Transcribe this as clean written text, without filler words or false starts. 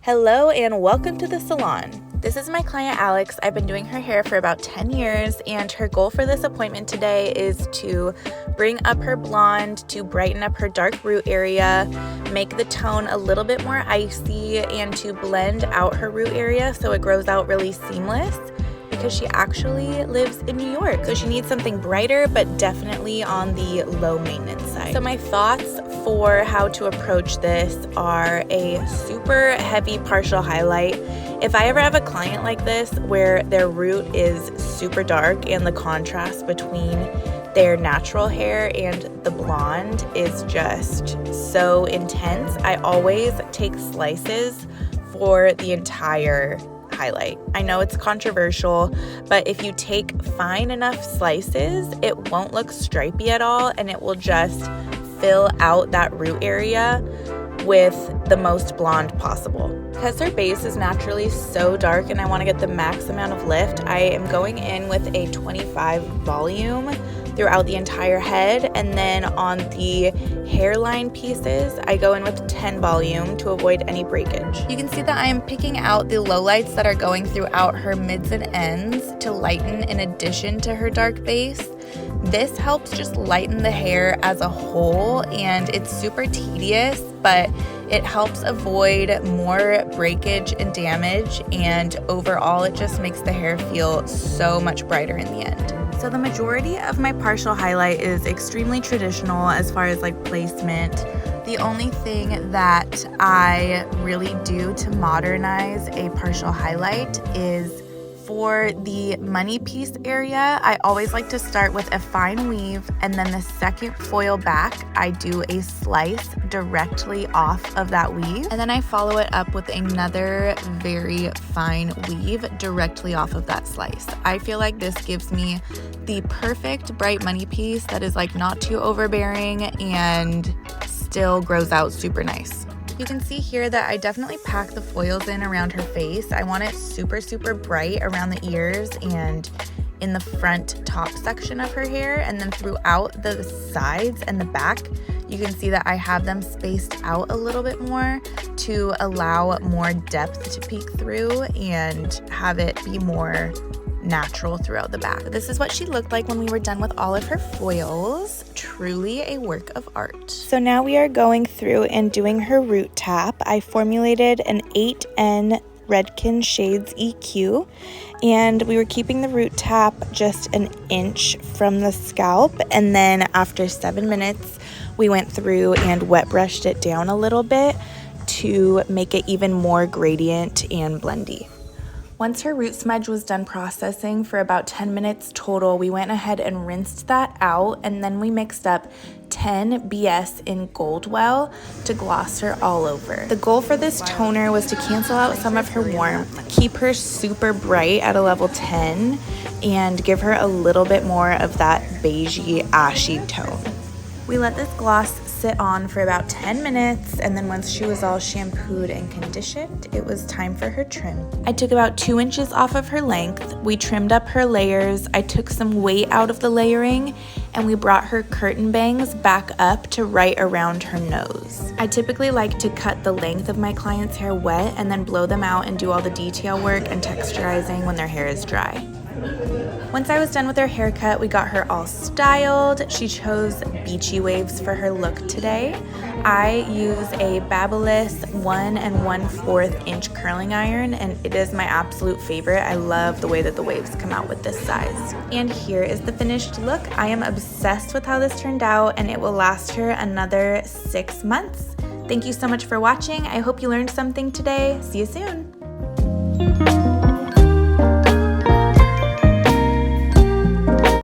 Hello and welcome to the salon. This is my client Alex. I've been doing her hair for about 10 years and her goal for this appointment today is to bring up her blonde, to brighten up her dark root area, make the tone a little bit more icy, and to blend out her root area so it grows out really seamless because she actually lives in New York. So she needs something brighter but definitely on the low maintenance side. So my thoughts for how to approach this are a super heavy partial highlight. If I ever have a client like this where their root is super dark and the contrast between their natural hair and the blonde is just so intense, I always take slices for the entire highlight. I know it's controversial, but if you take fine enough slices, it won't look stripy at all and it will just fill out that root area with the most blonde possible. Because her base is naturally so dark and I want to get the max amount of lift, I am going in with a 25 volume throughout the entire head, and then on the hairline pieces I go in with 10 volume to avoid any breakage. You can see that I am picking out the lowlights that are going throughout her mids and ends to lighten in addition to her dark base. This helps just lighten the hair as a whole, and it's super tedious, but it helps avoid more breakage and damage, and overall it just makes the hair feel so much brighter in the end. So the majority of my partial highlight is extremely traditional as far as like placement. The only thing that I really do to modernize a partial highlight is for the money piece area, I always like to start with a fine weave, and then the second foil back, I do a slice directly off of that weave, and then I follow it up with another very fine weave directly off of that slice. I feel like this gives me the perfect bright money piece that is like not too overbearing and still grows out super nice. You can see here that I definitely pack the foils in around her face. I want it super, super bright around the ears and in the front top section of her hair, and then throughout the sides and the back, you can see that I have them spaced out a little bit more to allow more depth to peek through and have it be more natural throughout the back. This is what she looked like when we were done with all of her foils. Truly a work of art. So now we are going through and doing her root tap. I formulated an 8N Redken Shades EQ, and we were keeping the root tap just an inch from the scalp, and then after 7 minutes we went through and wet brushed it down a little bit to make it even more gradient and blendy. Once her root smudge was done processing for about 10 minutes total, we went ahead and rinsed that out, and then we mixed up 10 BS in Goldwell to gloss her all over. The goal for this toner was to cancel out some of her warmth, keep her super bright at a level 10, and give her a little bit more of that beigey, ashy tone. We let this gloss sit on for about 10 minutes, and then once she was all shampooed and conditioned, it was time for her trim. I took about 2 inches off of her length. We trimmed up her layers. I took some weight out of the layering, and we brought her curtain bangs back up to right around her nose. I typically like to cut the length of my client's hair wet and then blow them out and do all the detail work and texturizing when their hair is dry. Once I was done with her haircut, we got her all styled. She chose beachy waves for her look today. I use a Babyliss 1 1/4 inch curling iron, and it is my absolute favorite. I love the way that the waves come out with this size. And here is the finished look. I am obsessed with how this turned out, and it will last her another 6 months. Thank you so much for watching. I hope you learned something today. See you soon.